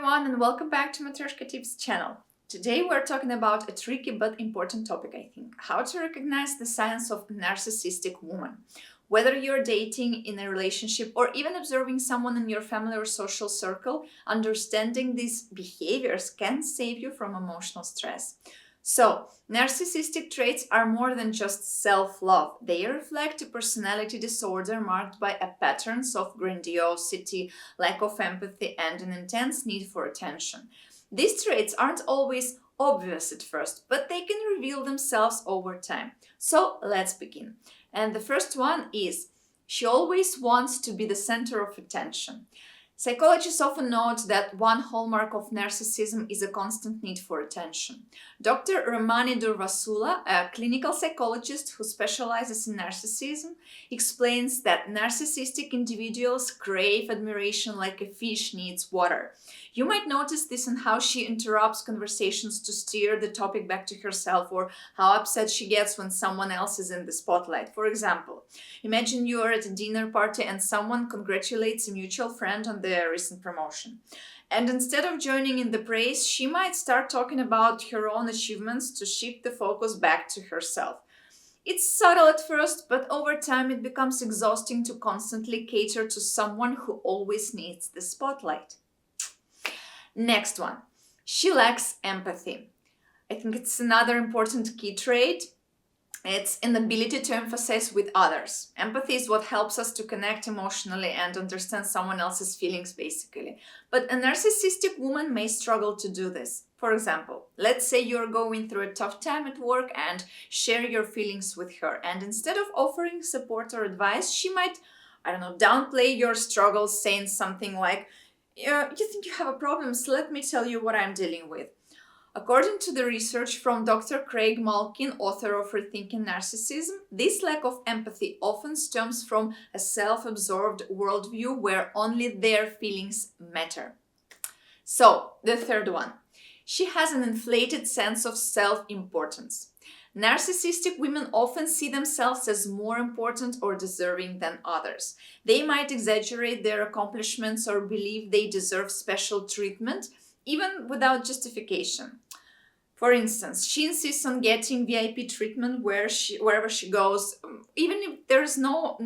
everyone, and welcome back to Matryoshka Tips channel. Today we're talking about a tricky but important topic, I think. How to recognize the signs of a narcissistic woman. Whether you're dating, in a relationship, or even observing someone in your family or social circle, understanding these behaviors can save you from emotional stress. So, narcissistic traits are more than just self-love. They reflect a personality disorder marked by patterns of grandiosity, lack of empathy, and an intense need for attention. These traits aren't always obvious at first, but they can reveal themselves over time. So, let's begin. And the first one is, she always wants to be the center of attention. Psychologists often note that one hallmark of narcissism is a constant need for attention. Dr. Ramani Durvasula, a clinical psychologist who specializes in narcissism, explains that narcissistic individuals crave admiration like a fish needs water. You might notice this in how she interrupts conversations to steer the topic back to herself, or how upset she gets when someone else is in the spotlight. For example, imagine you are at a dinner party and someone congratulates a mutual friend on their recent promotion. And instead of joining in the praise, she might start talking about her own achievements to shift the focus back to herself. It's subtle at first, but over time it becomes exhausting to constantly cater to someone who always needs the spotlight. Next one, she lacks empathy. I think it's another important key trait. It's an ability to emphasize with others. Empathy is what helps us to connect emotionally and understand someone else's feelings, basically. But a narcissistic woman may struggle to do this. For example, let's say you're going through a tough time at work and share your feelings with her. And instead of offering support or advice, she might, downplay your struggles, saying something like, you think you have a problem, so let me tell you what I'm dealing with. According to the research from Dr. Craig Malkin, author of Rethinking Narcissism, this lack of empathy often stems from a self-absorbed worldview where only their feelings matter. So, the third one. She has an inflated sense of self-importance. Narcissistic women often see themselves as more important or deserving than others. They might exaggerate their accomplishments or believe they deserve special treatment, even without justification. For instance, she insists on getting VIP treatment wherever she goes, even if there's no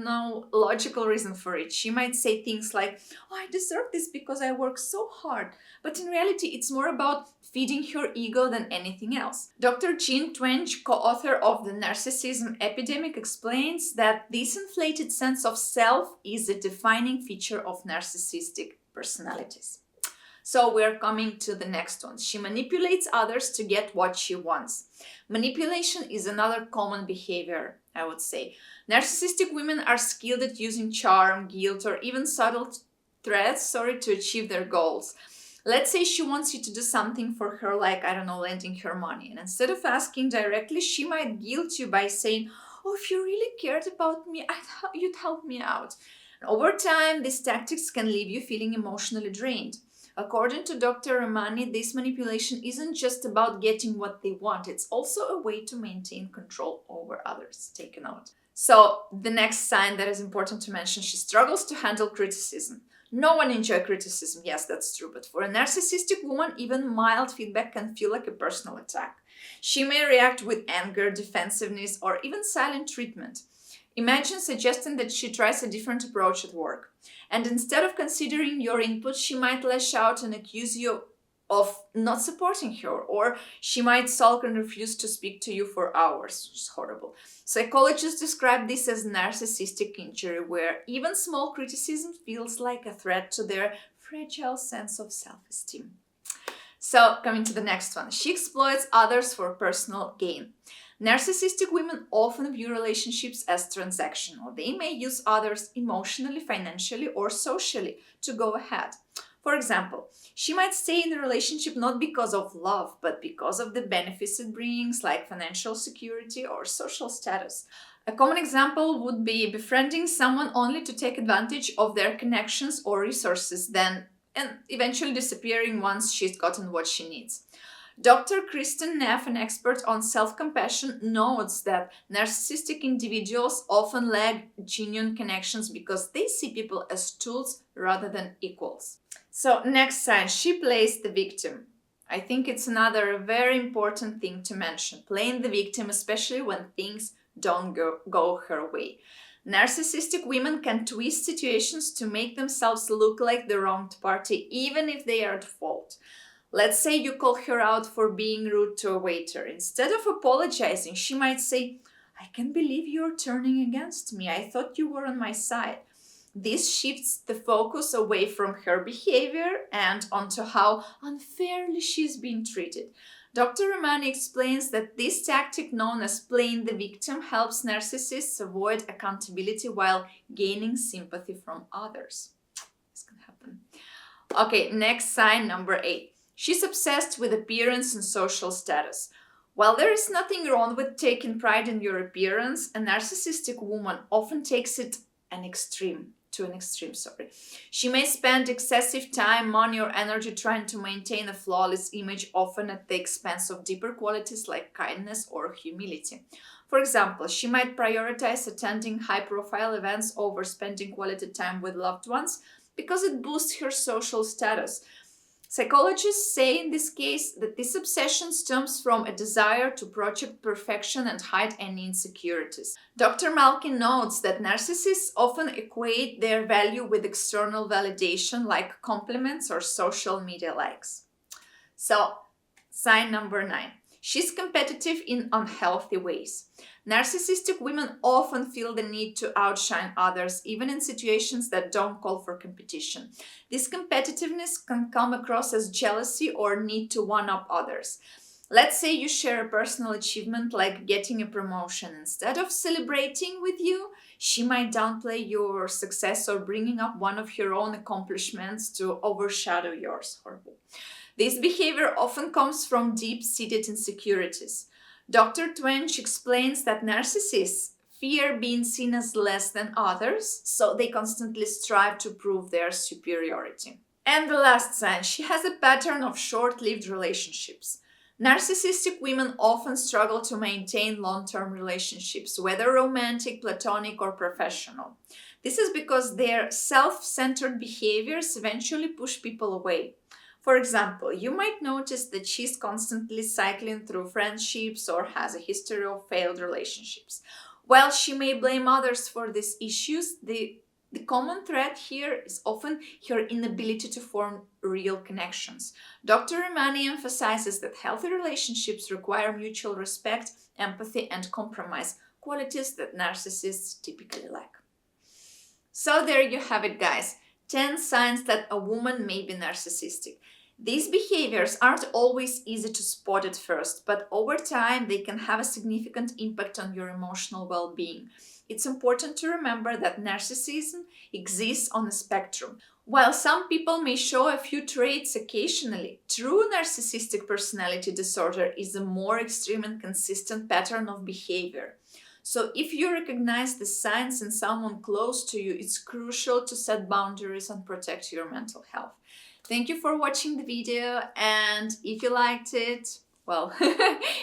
logical reason for it. She might say things like, "Oh, I deserve this because I work so hard." But in reality, it's more about feeding her ego than anything else. Dr. Jean Twenge, co-author of The Narcissism Epidemic, explains that this inflated sense of self is a defining feature of narcissistic personalities. So we're coming to the next one. She manipulates others to get what she wants. Manipulation is another common behavior, I would say. Narcissistic women are skilled at using charm, guilt, or even subtle threats, to achieve their goals. Let's say she wants you to do something for her, like, lending her money. And instead of asking directly, she might guilt you by saying, "Oh, if you really cared about me, you'd help me out." And over time, these tactics can leave you feeling emotionally drained. According to Dr. Ramani, this manipulation isn't just about getting what they want, it's also a way to maintain control over others. Take a note. So, the next sign that is important to mention, she struggles to handle criticism. No one enjoys criticism, yes, that's true, but for a narcissistic woman, even mild feedback can feel like a personal attack. She may react with anger, defensiveness, or even silent treatment. Imagine suggesting that she tries a different approach at work. And instead of considering your input, she might lash out and accuse you of not supporting her, or she might sulk and refuse to speak to you for hours, which is horrible. Psychologists describe this as narcissistic injury, where even small criticism feels like a threat to their fragile sense of self-esteem. So, coming to the next one. She exploits others for personal gain. Narcissistic women often view relationships as transactional. They may use others emotionally, financially, or socially to go ahead. For example, she might stay in a relationship not because of love, but because of the benefits it brings, like financial security or social status. A common example would be befriending someone only to take advantage of their connections or resources, and eventually disappearing once she's gotten what she needs. Dr. Kristen Neff, an expert on self-compassion, notes that narcissistic individuals often lack genuine connections because they see people as tools rather than equals. So next sign, she plays the victim. I think it's another very important thing to mention, playing the victim, especially when things don't go her way. Narcissistic women can twist situations to make themselves look like the wronged party, even if they are at fault. Let's say you call her out for being rude to a waiter. Instead of apologizing, she might say, "I can't believe you're turning against me. I thought you were on my side." This shifts the focus away from her behavior and onto how unfairly she's being treated. Dr. Romani explains that this tactic, known as playing the victim, helps narcissists avoid accountability while gaining sympathy from others. This can happen. Okay, next sign, number 8. She's obsessed with appearance and social status. While there is nothing wrong with taking pride in your appearance, a narcissistic woman often takes it to an extreme. She may spend excessive time, money, or energy trying to maintain a flawless image, often at the expense of deeper qualities like kindness or humility. For example, she might prioritize attending high-profile events over spending quality time with loved ones because it boosts her social status. Psychologists say in this case that this obsession stems from a desire to project perfection and hide any insecurities. Dr. Malkin notes that narcissists often equate their value with external validation like compliments or social media likes. So, sign number 9. She's competitive in unhealthy ways. Narcissistic women often feel the need to outshine others, even in situations that don't call for competition. This competitiveness can come across as jealousy or need to one-up others. Let's say you share a personal achievement like getting a promotion. Instead of celebrating with you, she might downplay your success or bringing up one of her own accomplishments to overshadow yours. Horrible. This behavior often comes from deep-seated insecurities. Dr. Twench explains that narcissists fear being seen as less than others, so they constantly strive to prove their superiority. And the last sign, she has a pattern of short-lived relationships. Narcissistic women often struggle to maintain long-term relationships, whether romantic, platonic, or professional. This is because their self-centered behaviors eventually push people away. For example, you might notice that she's constantly cycling through friendships or has a history of failed relationships. While she may blame others for these issues, the common thread here is often her inability to form real connections. Dr. Romani emphasizes that healthy relationships require mutual respect, empathy, and compromise, qualities that narcissists typically lack. So there you have it, guys. 10 signs that a woman may be narcissistic. These behaviors aren't always easy to spot at first, but over time they can have a significant impact on your emotional well-being. It's important to remember that narcissism exists on a spectrum. While some people may show a few traits occasionally, true narcissistic personality disorder is a more extreme and consistent pattern of behavior. So if you recognize the signs in someone close to you, it's crucial to set boundaries and protect your mental health. Thank you for watching the video, and if you liked it, well,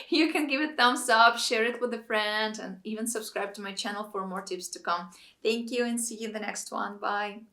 you can give it a thumbs up, share it with a friend, and even subscribe to my channel for more tips to come. Thank you, and see you in the next one. Bye!